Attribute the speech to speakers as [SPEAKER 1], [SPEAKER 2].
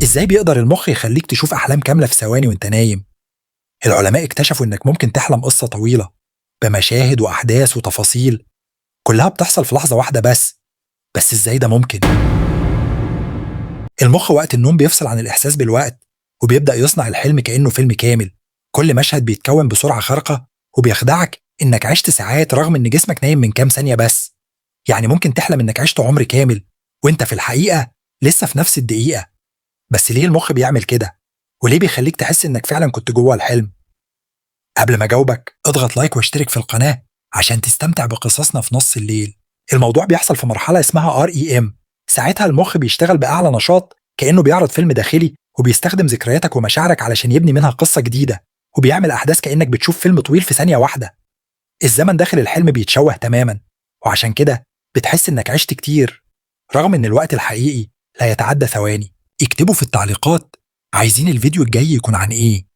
[SPEAKER 1] إزاي بيقدر المخ يخليك تشوف أحلام كاملة في ثواني وأنت نايم؟ العلماء اكتشفوا إنك ممكن تحلم قصة طويلة بمشاهد وأحداث وتفاصيل كلها بتحصل في لحظة واحدة بس إزاي ده ممكن؟ المخ وقت النوم بيفصل عن الإحساس بالوقت وبيبدأ يصنع الحلم كأنه فيلم كامل. كل مشهد بيتكون بسرعة خارقة وبيخدعك إنك عشت ساعات رغم إن جسمك نايم من كام ثانية بس. يعني ممكن تحلم إنك عشت عمر كامل وإنت في الحقيقة لسه في نفس الدقيقة. بس ليه المخ بيعمل كده؟ وليه بيخليك تحس إنك فعلا كنت جوه الحلم؟ قبل ما أجاوبك اضغط لايك واشترك في القناة عشان تستمتع بقصصنا في نص الليل. الموضوع بيحصل في مرحلة اسمها REM. ساعتها المخ بيشتغل بأعلى نشاط كأنه بيعرض فيلم داخلي وبيستخدم ذكرياتك ومشاعرك علشان يبني منها قصة جديدة وبيعمل أحداث كأنك بتشوف فيلم طويل في ثانية واحدة. الزمن داخل الحلم بيتشوه تماما وعشان كده بتحس إنك عشت كتير رغم إن الوقت الحقيقي لا يتعدى ثواني. اكتبوا في التعليقات عايزين الفيديو الجاي يكون عن إيه